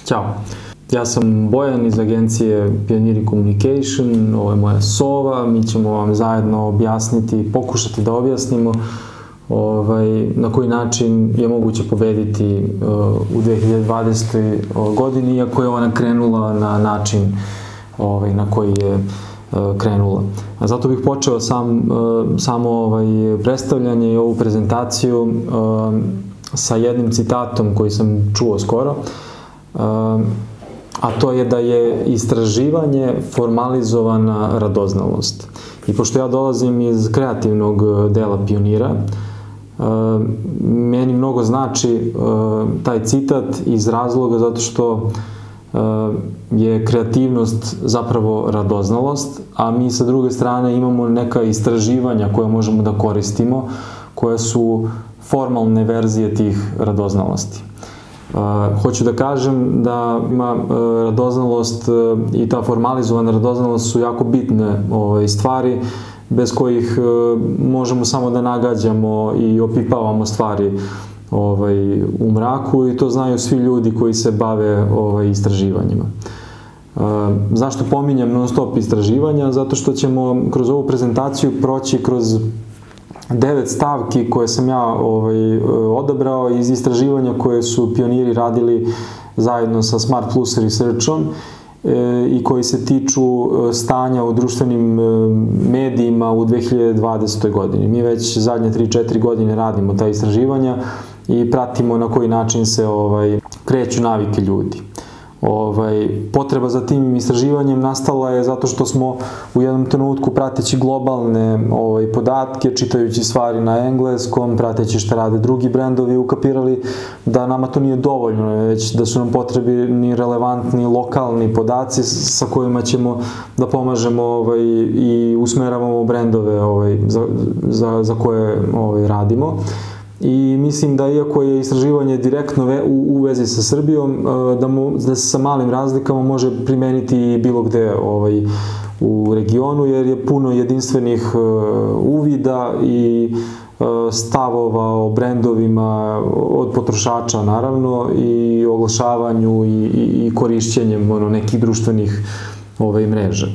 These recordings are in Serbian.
Ćao, ja sam Bojan iz agencije Pioniri Communication, ovo je moja sova, mi ćemo vam zajedno objasniti, pokušati da objasnimo na koji način je moguće pobediti u 2020. godini, iako je ona krenula na način na koji je krenula. Zato bih počeo samo predstavljanje i ovu prezentaciju sa jednim citatom koji sam čuo skoro, a to je da je istraživanje formalizovana radoznalost. I pošto ja dolazim iz kreativnog dela Pionira, meni mnogo znači taj citat iz razloga zato što je kreativnost zapravo radoznalost, a mi sa druge strane imamo neka istraživanja koje možemo da koristimo, koje su formalne verzije tih radoznalosti. Hoću da kažem da ima radoznalost i ta formalizovana radoznalost su jako bitne stvari bez kojih možemo samo da nagađamo i opipavamo stvari u mraku, i to znaju svi ljudi koji se bave istraživanjima. Zašto pominjem non stop istraživanja? Zato što ćemo kroz ovu prezentaciju proći kroz 9 stavki koje sam ja odabrao iz istraživanja koje su pioniri radili zajedno sa Smart Plus Researchom i koji se tiču stanja u društvenim medijima u 2020. godini. Mi već zadnje 3-4 godine radimo ta istraživanja i pratimo na koji način se kreću navike ljudi. Potreba za tim istraživanjem nastala je zato što smo u jednom trenutku, prateći globalne podatke, čitajući stvari na engleskom, prateći šta rade drugi brendovi, ukapirali da nama to nije dovoljno, već da su nam potrebni relevantni lokalni podaci sa kojima ćemo da pomažemo i usmeravamo brendove za koje radimo. I mislim da iako je istraživanje direktno u vezi sa Srbijom, da se sa malim razlikama može primeniti bilo gde u regionu, jer je puno jedinstvenih uvida i stavova o brendovima od potrošača naravno, i oglašavanju i korišćenjem nekih društvenih mreža.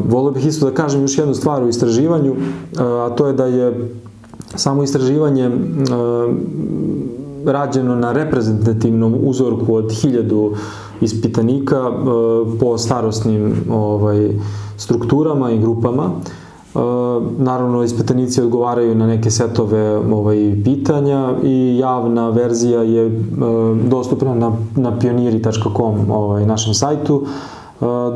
Volio bih isto da kažem još jednu stvar u istraživanju, a to je da je samo istraživanje rađeno na reprezentativnom uzorku od 1000 ispitanika po starosnim strukturama i grupama. Naravno, ispitanici odgovaraju na neke setove pitanja i javna verzija je dostupna na pioniri.com našem sajtu,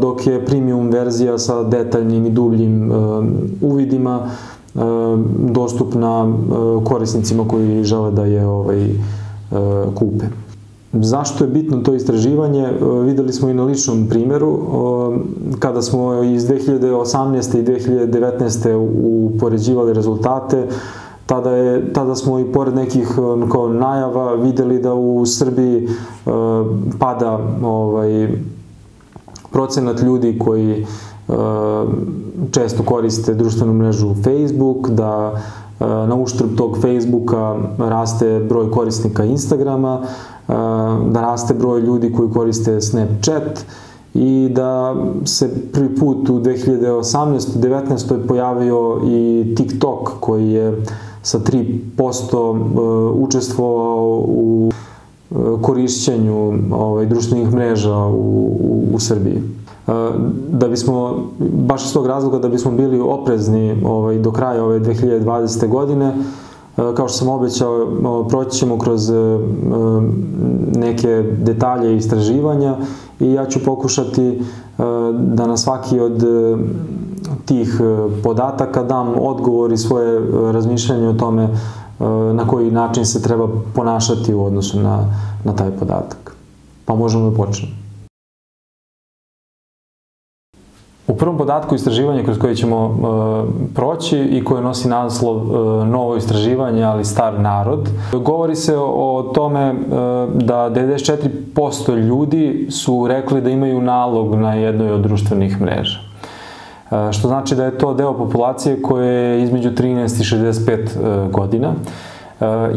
dok je premium verzija sa detaljnim i dubljim uvidima dostupna korisnicima koji žele da je kupe. Zašto je bitno to istraživanje? Videli smo i na ličnom primjeru. Kada smo iz 2018. i 2019. upoređivali rezultate, tada smo i pored nekih najava videli da u Srbiji pada procenat ljudi koji često koriste društvenu mrežu Facebook, da na uštrb tog Facebooka raste broj korisnika Instagrama, da raste broj ljudi koji koriste Snapchat i da se prvi put u 2018. 2019. pojavio i TikTok koji je sa 3% učestvovao u korišćenju društvenih mreža u Srbiji. Da bismo, baš iz tog razloga, da bismo bili oprezni do kraja ove 2020. godine, kao što sam obećao, proći ćemo kroz neke detalje istraživanja i ja ću pokušati da na svaki od tih podataka dam odgovor i svoje razmišljanje o tome na koji način se treba ponašati u odnosu na taj podatak. Pa možemo da počnemo. U prvom podatku istraživanja kroz koje ćemo proći i koje nosi naslov Novo istraživanje, ali star narod, govori se o tome da 94% ljudi su rekli da imaju nalog na jednoj od društvenih mreža. Što znači da je to deo populacije koje je između 13 i 65 godina.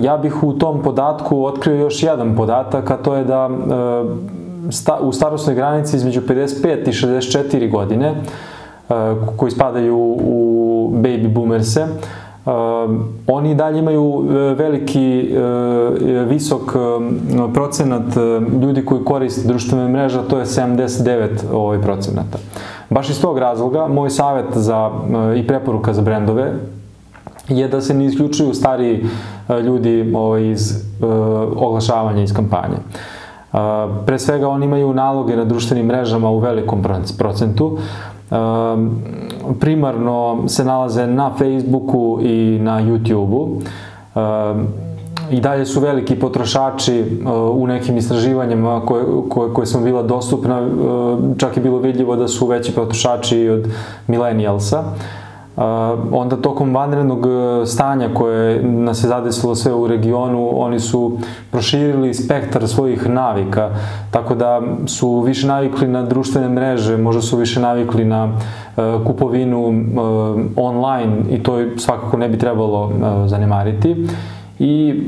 Ja bih u tom podatku otkrio još jedan podatak, a to je da u starosnoj granici između 55 i 64 godine, koji spadaju u baby boomerse, oni dalje imaju veliki, visok procenat ljudi koji koriste društvene mreže, to je 79%. Baš iz tog razloga, moj savjet i preporuka za brendove je da se ne isključuju stariji ljudi iz oglašavanja iz kampanje. Pre svega, oni imaju naloge na društvenim mrežama u velikom procentu. Primarno se nalaze na Facebooku i na YouTubeu. I dalje su veliki potrošači u nekim istraživanjima koje su bila dostupna, čak je bilo vidljivo da su veći potrošači od millennialsa. Onda tokom vanrednog stanja koje nas je zadesilo sve u regionu, oni su proširili spektar svojih navika, tako da su više navikli na društvene mreže, možda su više navikli na kupovinu online i to svakako ne bi trebalo zanemariti. I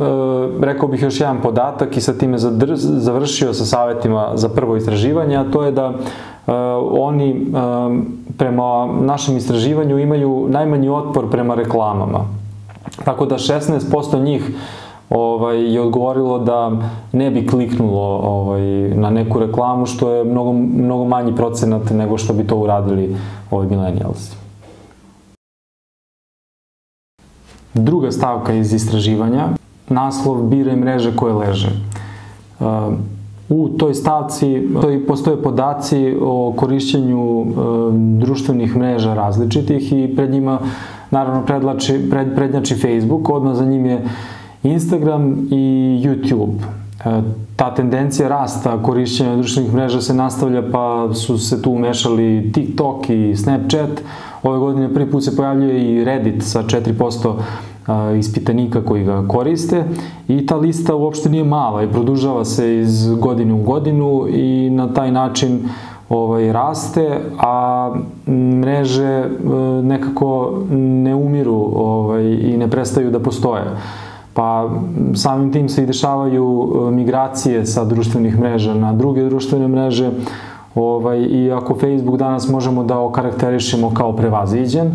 rekao bih još jedan podatak i sa time završio sa savjetima za prvo istraživanje, a to je da oni prema našem istraživanju imaju najmanji otpor prema reklamama. Tako da 16% njih je odgovorilo da ne bi kliknulo na neku reklamu, što je mnogo manji procenat nego što bi to uradili millennialsi. Druga stavka iz istraživanja, naslov biraj mreže koje leže. U toj stavci postoje podaci o korišćenju društvenih mreža različitih i pred njima naravno prednjači Facebook, odmah za njim je Instagram i YouTube. Ta tendencija rasta korišćenja društvenih mreža se nastavlja, pa su se tu umešali TikTok i Snapchat. Ove godine prvi put se pojavljuje i Reddit sa 4% ispitanika koji ga koriste i ta lista uopšte nije mala i produžava se iz godine u godinu i na taj način raste, a mreže nekako ne umiru i ne prestaju da postoje. Pa samim tim se i dešavaju migracije sa društvenih mreža na druge društvene mreže, i ako Facebook danas možemo da okarakterišemo kao prevaziđen,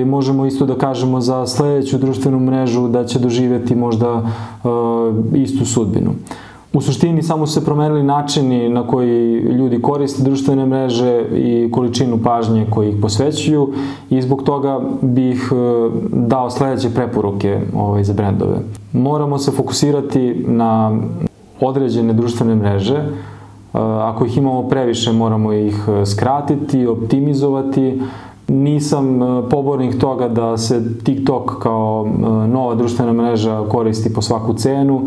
možemo isto da kažemo za sledeću društvenu mrežu da će doživjeti možda istu sudbinu. U suštini samo su se promenili načini na koji ljudi koriste društvene mreže i količinu pažnje koji ih posvećuju i zbog toga bih dao sledeće preporuke za brendove. Moramo se fokusirati na određene društvene mreže. Ako ih imamo previše, moramo ih skratiti, optimizovati. Nisam pobornik toga da se TikTok kao nova društvena mreža koristi po svaku cenu,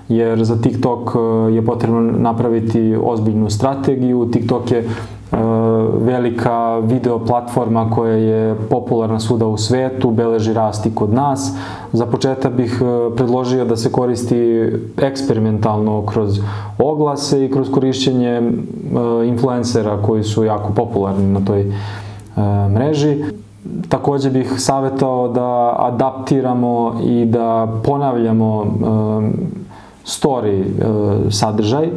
jer za TikTok je potrebno napraviti ozbiljnu strategiju. TikTok je velika video platforma koja je popularna svuda u svetu, beleži rast i kod nas. Za početak bih predložio da se koristi eksperimentalno kroz oglase i kroz korišćenje influencera koji su jako popularni na toj mreži. Također bih savjetao da adaptiramo i da ponavljamo story sadržaj.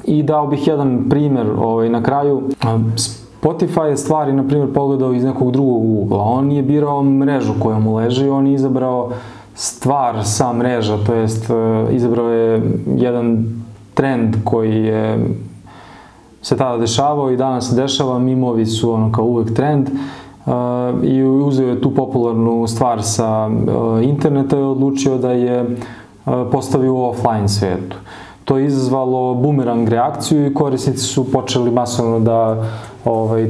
I dao bih jedan primjer na kraju. Spotify je stvari, na primjer, pogledao iz nekog drugog ugla. On nije birao mrežu koja mu leži, on je izabrao stvar sa mreža, to jest izabrao je jedan trend koji se tada dešavao i danas se dešava, mimovi su kao uvek trend, i uzeo je tu popularnu stvar sa interneta i odlučio da je postavio u offline svetu. To je izazvalo bumerang reakciju i korisnici su počeli masovno da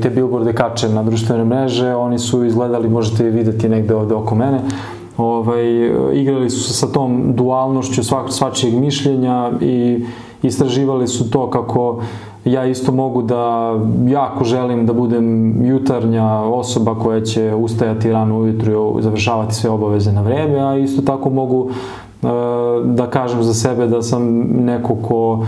te billboarde kače na društvene mreže. Oni su izgledali, možete je videti negde ovde oko mene, igrali su se sa tom dualnošću svačijeg mišljenja i istraživali su to kako ja isto mogu da jako želim da budem jutarnja osoba koja će ustajati rano ujutru i završavati sve obaveze na vreme, a isto tako mogu da kažem za sebe da sam neko ko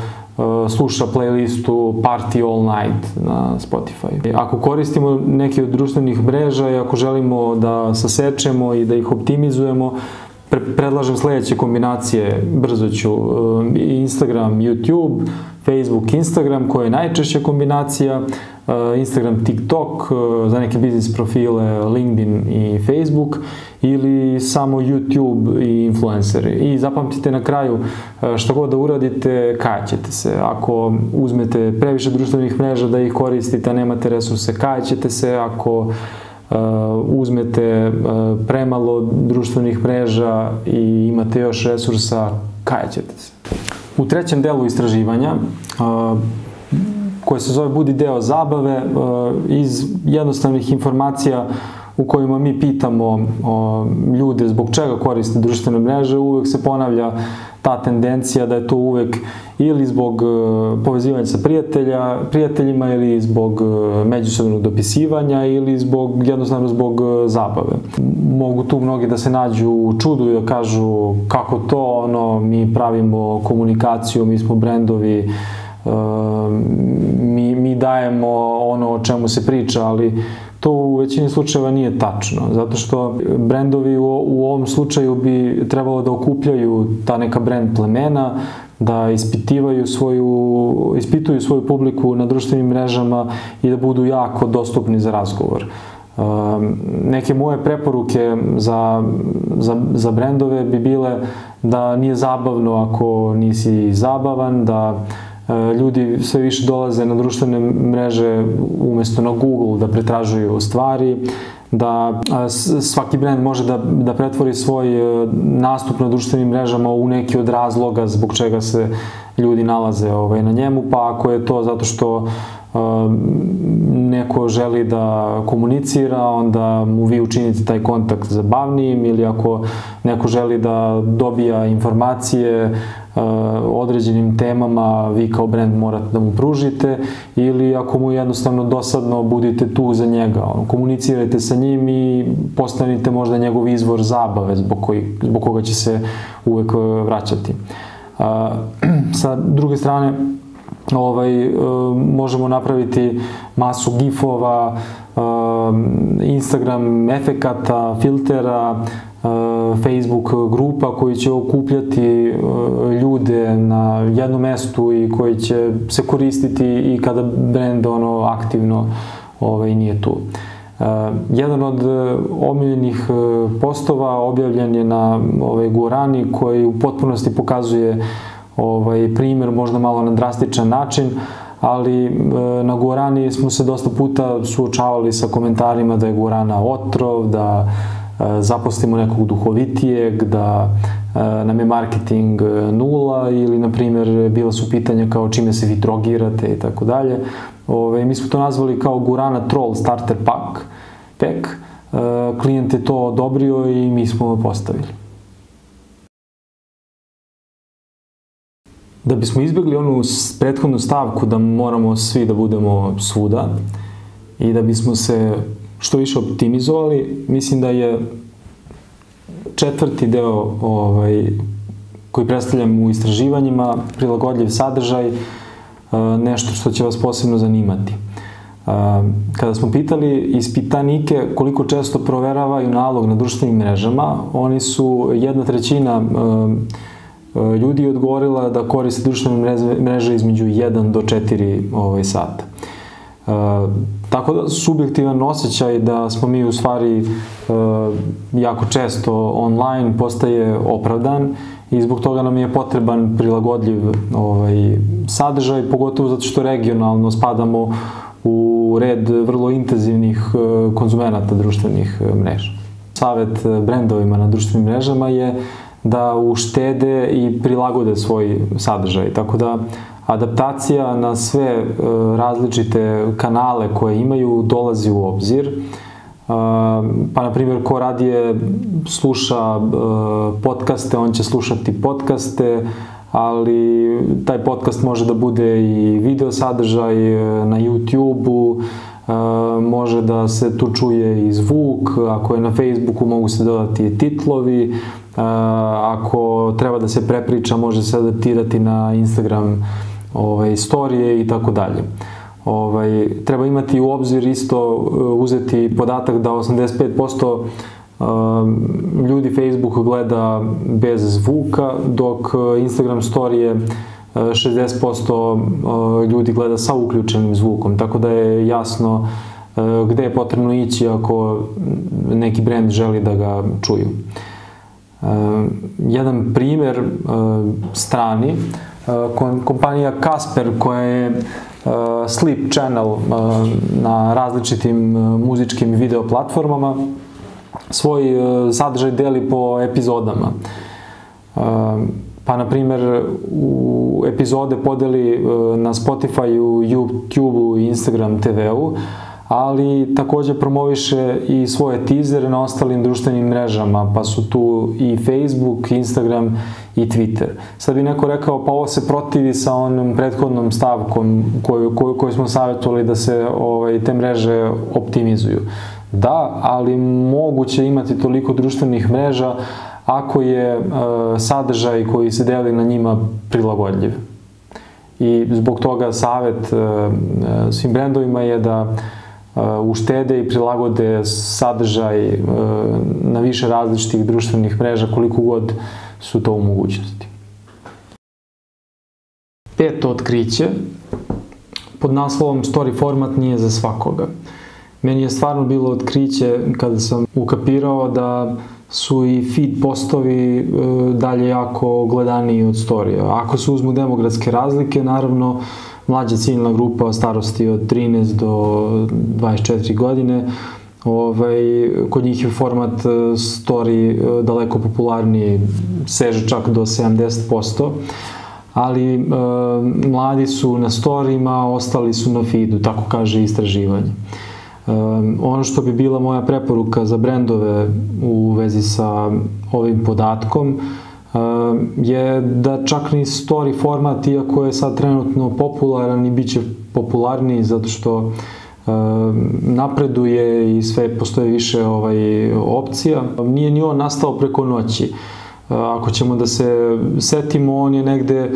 sluša playlistu Party All Night na Spotify. Ako koristimo neke od društvenih mreža i ako želimo da sasečemo i da ih optimizujemo, predlažem sledeće kombinacije, brzo ću, Instagram, YouTube, Facebook, Instagram, koja je najčešća kombinacija, Instagram, TikTok, za neke biznis profile, LinkedIn i Facebook, ili samo YouTube i influenceri. I zapamtite na kraju, što god da uradite, kajaćete se. Ako uzmete previše društvenih mreža da ih koristite, a nemate resurse, kajaćete se. Ako uzmete premalo društvenih mreža i imate još resursa, kajaćete se. U trećem delu istraživanja, koje se zove Budi deo zabave, iz jednostavnih informacija u kojima mi pitamo ljude zbog čega koriste društvene mreže, uvek se ponavlja ta tendencija da je to uvek ili zbog povezivanja sa prijateljima ili zbog međusobnog dopisivanja ili jednostavno zbog zabave. Mogu tu mnogi da se nađu u čudu i da kažu kako to, mi pravimo komunikaciju, mi smo brendovi, mi dajemo ono o čemu se priča, ali to u većini slučajeva nije tačno, zato što brendovi u ovom slučaju bi trebalo da okupljaju ta neka brend plemena, da ispituju svoju publiku na društvenim mrežama i da budu jako dostupni za razgovor. Neke moje preporuke za brendove bi bile da nije zabavno ako nisi zabavan, da ljudi sve više dolaze na društvene mreže umesto na Google da pretražuju stvari, da svaki brend može da pretvori svoj nastup na društvenim mrežama u neki od razloga zbog čega se ljudi nalaze na njemu, pa ako je to zato što neko želi da komunicira, onda mu vi učinite taj kontakt zabavnijim, ili ako neko želi da dobija informacije o određenim temama, vi kao brend morate da mu pružite, ili ako mu jednostavno dosadno, budite tu za njega, komunicirajte sa njim i postanite možda njegov izvor zabave zbog koga će se uvek vraćati. Sa druge strane, možemo napraviti masu gifova, Instagram efekata, filtera, Facebook grupa koji će okupljati ljude na jednom mestu i koji će se koristiti i kada brend aktivno nije tu. Jedan od omiljenih postova objavljen je na Guarani, koji u potpunosti pokazuje primer možda malo na drastičan način, ali na Guarani smo se dosta puta suočavali sa komentarima da je Guarana otrov, da zaposlimo nekog duhovitijeg, da nam je marketing nula, ili na primjer bila su pitanja kao čime se vi drogirate i tako dalje. Mi smo to nazvali kao Guarana Troll Starter Pack. Klijent je to odobrio i mi smo postavili. Da bismo izbjegli onu prethodnu stavku da moramo svi da budemo svuda i da bismo se što više optimizovali, mislim da je četvrti deo koji predstavljam u istraživanjima, prilagodljiv sadržaj, nešto što će vas posebno zanimati. Kada smo pitali ispitanike koliko često proveravaju nalog na društvenim mrežama, oni su 1/3 ljudi odgovorila da koriste društvene mreže između 1 do 4 sata. Tako da subjektivan osjećaj da smo mi u stvari jako često online postaje opravdan i zbog toga nam je potreban prilagodljiv sadržaj, pogotovo zato što regionalno spadamo u red vrlo intenzivnih konzumenata društvenih mreža. Savet brendovima na društvenim mrežama je da uštede i prilagode svoj sadržaj, tako da adaptacija na sve različite kanale koje imaju dolazi u obzir. Pa, na primjer, ko radije sluša podcaste, on će slušati podcaste, ali taj podcast može da bude i video sadržaj na YouTube-u, može da se tu čuje i zvuk, ako je na Facebooku mogu se dodati titlovi, ako treba da se prepriča može se adaptirati na Instagram storije i tako dalje. Treba imati u obzir isto uzeti podatak da 85% ljudi Facebook gleda bez zvuka, dok Instagram storije 60% ljudi gleda sa uključenim zvukom, tako da je jasno gde je potrebno ići ako neki brend želi da ga čuju. Jedan primer strani, kompanija Casper koja je Sleep Channel na različitim muzičkim i video platformama, svoj sadržaj deli po epizodama. Pa, na primer, u epizode podeli na Spotify-u, YouTube-u i Instagram TV-u, ali takođe promoviše i svoje teasere na ostalim društvenim mrežama, pa su tu i Facebook, Instagram i Twitter. Sad bi neko rekao, pa ovo se protivi sa onom prethodnom stavkom koju smo savjetovali da se te mreže optimizuju. Da, ali moguće imati toliko društvenih mreža ako je sadržaj koji se deli na njima prilagodljiv. I zbog toga savjet svim brendovima je da uštede i prilagode sadržaj na više različitih društvenih mreža koliko god su to u mogućnosti. Peto otkriće pod naslovom Story format nije za svakoga. Meni je stvarno bilo otkriće kada sam ukapirao da su i feed postovi dalje jako gledaniji od storija. Ako se uzmu demografske razlike, naravno mlađa ciljna grupa starosti od 13 do 24 godine, kod njih je format story daleko popularniji, seže čak do 70%, ali mladi su na storijima, ostali su na feedu, tako kaže istraživanje. Ono što bi bila moja preporuka za brendove u vezi sa ovim podatkom je da čak ni story format, iako je sad trenutno popularan i bit će popularniji zato što napreduje i sve postoje više opcija, nije ni on nastao preko noći. Ako ćemo da se setimo, on je negde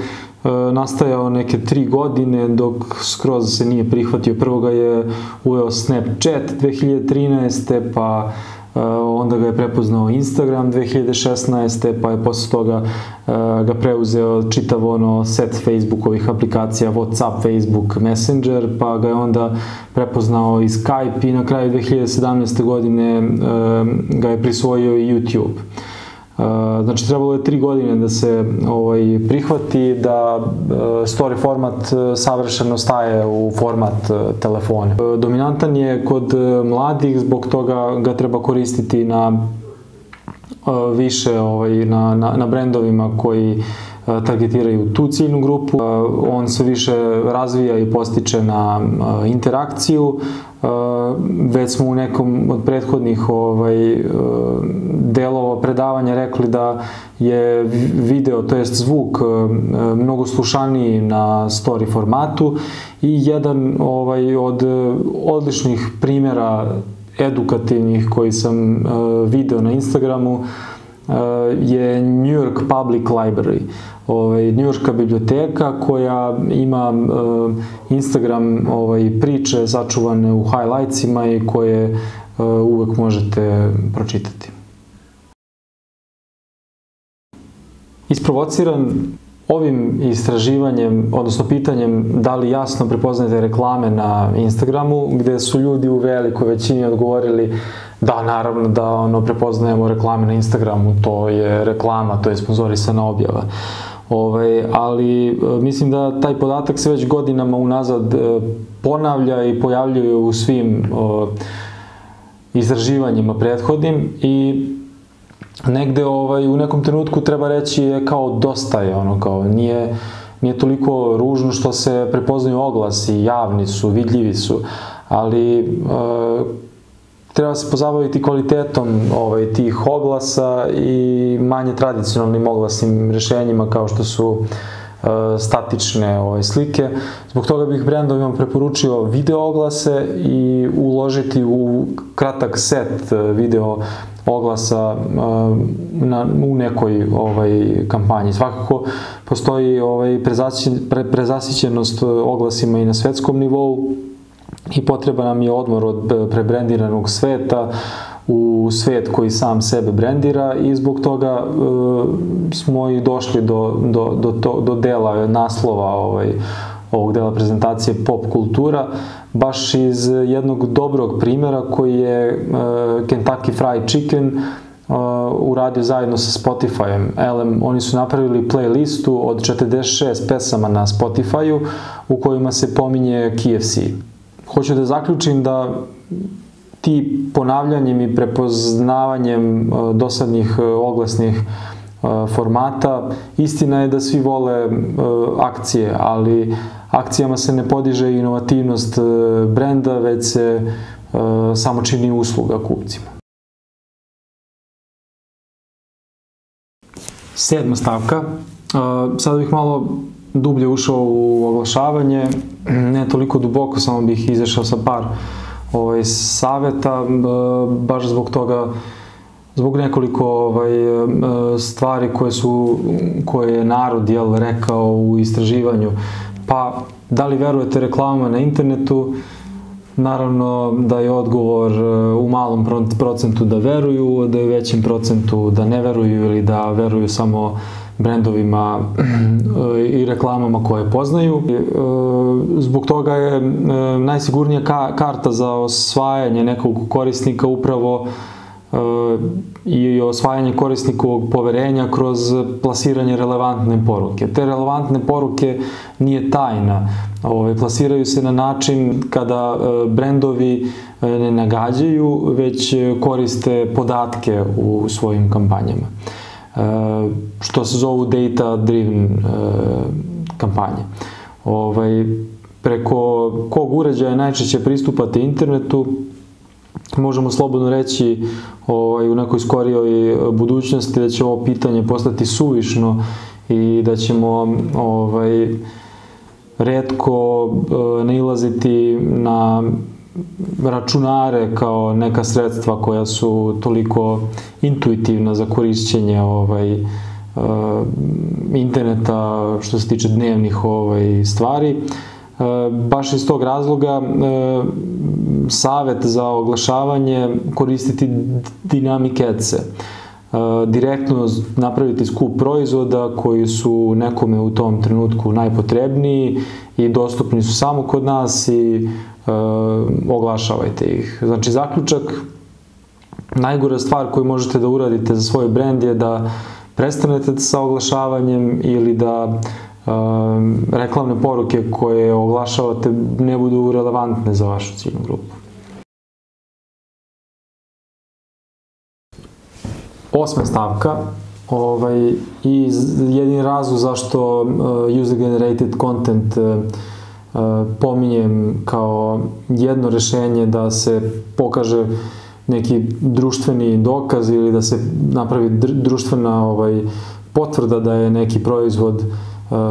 nastajao neke 3 godine dok skroz se nije prihvatio. Prvo ga je uveo Snapchat 2013. pa onda ga je prepoznao Instagram 2016. pa je posle toga ga preuzeo čitav set Facebookovih aplikacija, WhatsApp, Facebook, Messenger, pa ga je onda prepoznao i Skype i na kraju 2017. godine ga je prisvojio i YouTube. Znači, trebalo je 3 godine da se prihvati da story format savršeno staje u format telefona. Dominantan je kod mladih, zbog toga ga treba koristiti na više na brendovima koji targetiraju tu ciljnu grupu. On se više razvija i postiče na interakciju. Već smo u nekom od prethodnih delova predavanja rekli da je video, to jest zvuk, mnogo slušaniji na story formatu i jedan od odličnih primjera edukativnih koji sam video na Instagramu je New York Public Library, njujorška biblioteka koja ima Instagram priče sačuvane u highlightsima i koje uvek možete pročitati. Isprovociran ovim istraživanjem, odnosno pitanjem da li jasno prepoznajete reklame na Instagramu, gde su ljudi u velikoj većini odgovorili da, naravno da prepoznajemo reklame na Instagramu, to je reklama, to je sponzorisana objava. Ali mislim da taj podatak se već godinama unazad ponavlja i pojavljuje u svim istraživanjima prethodnim i negde u nekom trenutku treba reći je kao dosta je, nije toliko ružno što se prepoznaju oglasi, javni su, vidljivi su, ali treba se pozabaviti kvalitetom tih oglasa i manje tradicionalnim oglasnim rešenjima kao što su statične slike. Zbog toga bih brendovima preporučio video oglase i uložiti u kratak set video oglasa u nekoj kampanji. Svakako postoji prezasićenost oglasima i na svetskom nivou i potreba nam je odmor od prebrendiranog sveta, u svet koji sam sebe brendira i zbog toga smo i došli do dela naslova ovog dela prezentacije Pop kultura, baš iz jednog dobrog primjera koji je Kentucky Fried Chicken uradio zajedno sa Spotifyem. Oni su napravili playlistu od 46 pesama na Spotifyu u kojima se pominje KFC. Hoću da zaključim da ti ponavljanjem i prepoznavanjem dosadnih oglasnih formata, istina je da svi vole akcije, ali akcijama se ne podiže inovativnost brenda, već se samo čini usluga kupcima. 7. stavka. Sada bih malo dublje ušao u oglašavanje, ne toliko duboko, samo bih izašao sa par saveta, baš zbog toga, zbog nekoliko stvari koje je narod rekao u istraživanju. Pa, da li verujete reklamama na internetu? Naravno da je odgovor u malom procentu da veruju, da je u većem procentu da ne veruju ili da veruju samo brendovima i reklamama koje poznaju. Zbog toga je najsigurnija karta za osvajanje nekog korisnika upravo i osvajanje korisnikovog poverenja kroz plasiranje relevantne poruke. Te relevantne poruke nije tajna. Plasiraju se na način kada brendovi ne nagađaju, već koriste podatke u svojim kampanjama. Što se zovu data-driven kampanje. Preko kog uređaja najčešće pristupate internetu, možemo slobodno reći u nekoj skorijoj budućnosti da će ovo pitanje postati suvišno i da ćemo retko nailaziti na računare kao neka sredstva koja su toliko intuitivna za korišćenje interneta što se tiče dnevnih stvari. Baš iz tog razloga savet za oglašavanje koristiti dynamic ads-e. Direktno napraviti skup proizvoda koji su nekome u tom trenutku najpotrebniji i dostupni su samo kod nas i oglašavajte ih. Znači, zaključak, najgora stvar koju možete da uradite za svoj brend je da prestanete sa oglašavanjem ili da reklamne poruke koje oglašavate ne budu relevantne za vašu ciljnu grupu. 8. stavka. I jedini razlog zašto user-generated content pominjem kao jedno rešenje da se pokaže neki društveni dokaz ili da se napravi društvena potvrda da je neki proizvod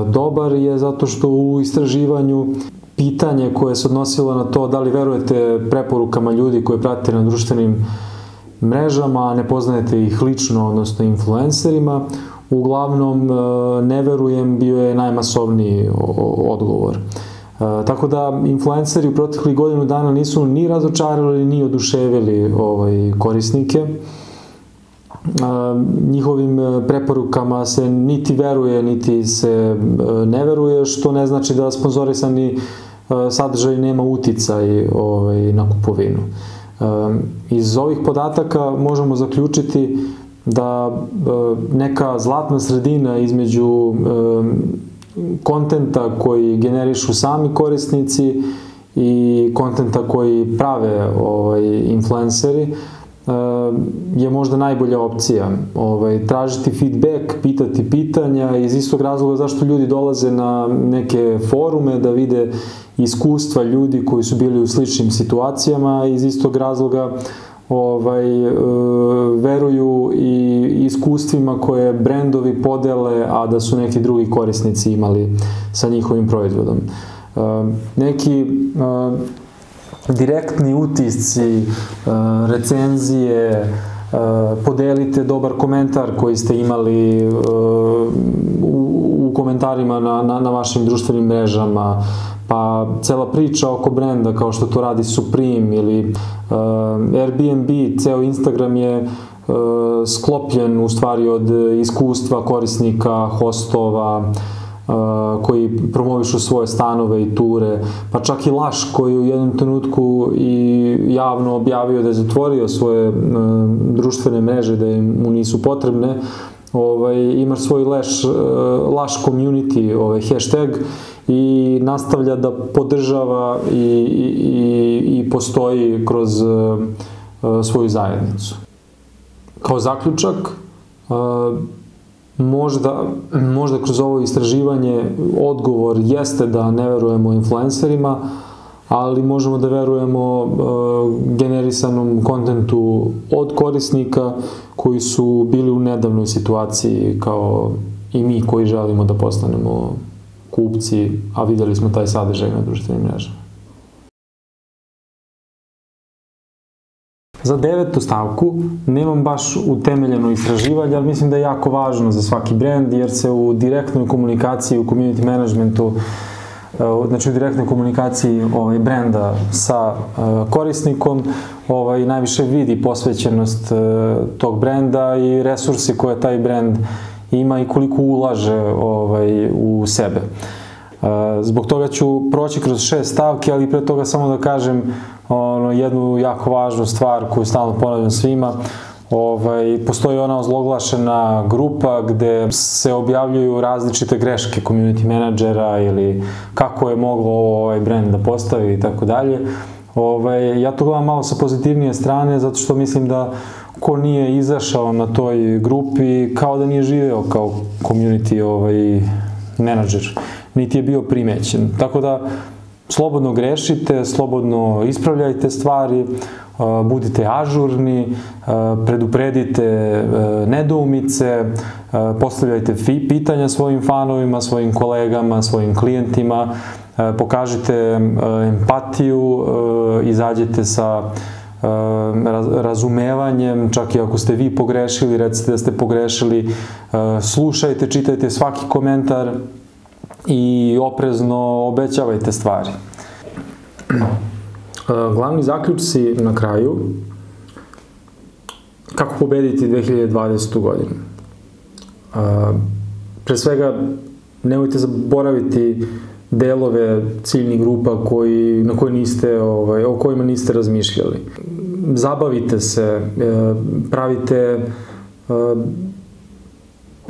dobar, je zato što u istraživanju pitanje koje se odnosilo na to da li verujete preporukama ljudi koje pratite na društvenim mrežama, ne poznajete ih lično, odnosno influencerima, uglavnom ne verujem bio je najmasovniji odgovor. Tako da influenceri u proteklih godinu dana nisu ni razočarali ni oduševili korisnike. Njihovim preporukama se niti veruje, niti se ne veruje, što ne znači da sponzorisani sadržaj nema uticaj na kupovinu. Iz ovih podataka možemo zaključiti da neka zlatna sredina između kontenta koji generišu sami korisnici i kontenta koji prave influenceri je možda najbolja opcija. Tražiti feedback, pitati pitanja iz istog razloga zašto ljudi dolaze na neke forume da vide iskustva ljudi koji su bili u sličnim situacijama, iz istog razloga veruju i iskustvima koje brendovi podele, a da su neki drugi korisnici imali sa njihovim proizvodom. Neki direktni utisci, recenzije, podelite dobar komentar koji ste imali u komentarima na vašim društvenim mrežama, pa cela priča oko brenda kao što to radi Supreme ili Airbnb, ceo Instagram je sklopljen u stvari od iskustva korisnika, hostova, koji promovišu svoje stanove i ture, pa čak i Laš koji u jednom trenutku i javno objavio da je zatvorio svoje društvene mreže, da mu nisu potrebne, ima svoj Laš community hashtag i nastavlja da podržava i postoji kroz svoju zajednicu. Kao zaključak, možda kroz ovo istraživanje odgovor jeste da ne verujemo influencerima, ali možemo da verujemo generisanom kontentu od korisnika koji su bili u nedavnoj situaciji kao i mi koji želimo da postanemo kupci, a videli smo taj sadržaj na društvenim mrežama. Za 9. stavku nemam baš utemeljeno istraživanje, ali mislim da je jako važno za svaki brand, jer se u direktnoj komunikaciji, u community managementu, znači u direktnoj komunikaciji brenda sa korisnikom, najviše vidi posvećenost tog brenda i resursi koje taj brend ima i koliko ulaže u sebe. Zbog toga ću proći kroz 6 stavki, ali pre toga samo da kažem jednu jako važnu stvar koju stalno ponavljam svima. Postoji ona ozloglašena grupa gde se objavljuju različite greške community menadžera ili kako je moglo ovaj brand da postavi i tako dalje. Ja to gledam malo sa pozitivnije strane, zato što mislim da ko nije izašao na toj grupi kao da nije živeo kao community menadžer, niti je bio primećen. Tako da slobodno grešite, slobodno ispravljajte stvari, budite ažurni, predupredite nedoumice, postavljajte pitanja svojim fanovima, svojim kolegama, svojim klijentima, pokažite empatiju, izađete sa razumevanjem, čak i ako ste vi pogrešili, recite da ste pogrešili, slušajte, čitajte svaki komentar i oprezno obećavajte stvari. Glavni zaključci na kraju: kako pobediti 2020. godinu? Pre svega, nemojte zaboraviti delove ciljnih grupa o kojima niste razmišljali. Zabavite se, pravite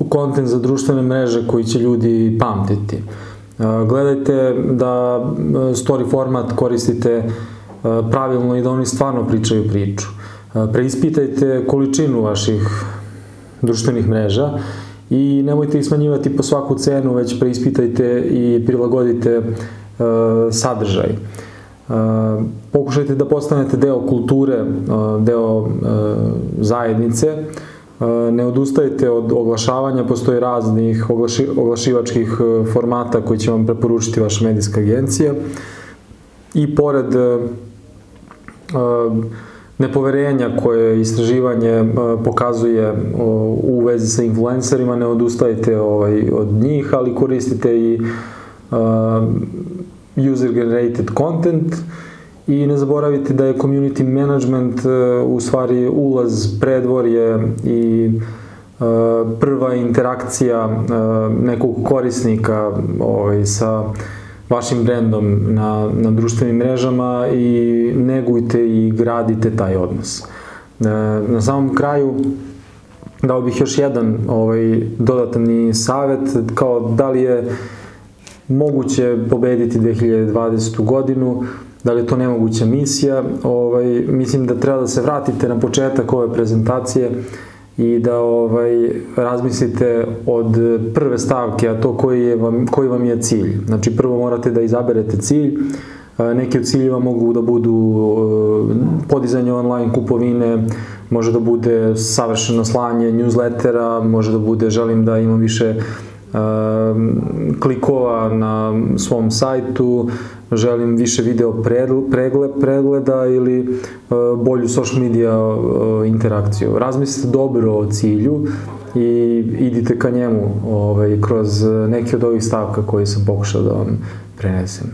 kontent za društvene mreže koji će ljudi pamtiti. Gledajte da story format koristite pravilno i da oni stvarno pričaju priču. Preispitajte količinu vaših društvenih mreža i nemojte ih smanjivati po svaku cenu, već preispitajte i prilagodite sadržaj. Pokušajte da postanete deo kulture, deo zajednice. Ne odustajte od oglašavanja, postoji raznih oglašivačkih formata koji će vam preporučiti vaša medijska agencija. I pored nepoverenja koje istraživanje pokazuje u vezi sa influencerima, ne odustajte od njih, ali koristite i user-generated content i ne zaboravite da je community management u stvari ulaz, predvorje i prva interakcija nekog korisnika sa vašim brendom na društvenim mrežama i negujte i gradite taj odnos. Na samom kraju dao bih još jedan dodatni savet, kao da li je moguće pobediti 2020. godinu, da li je to nemoguća misija. Mislim da treba da se vratite na početak ove prezentacije i da razmislite od prve stavke, a to koji vam je cilj. Znači, prvo morate da izaberete cilj. Neki od ciljeva mogu da budu podizanje online kupovine, može da bude savršeno slanje newslettera, može da bude želim da imam više klikova na svom sajtu, želim više video pregleda ili bolju social media interakciju. Razmislite dobro o cilju i idite ka njemu kroz neke od ovih stavka koje sam pokušao da vam prenesem.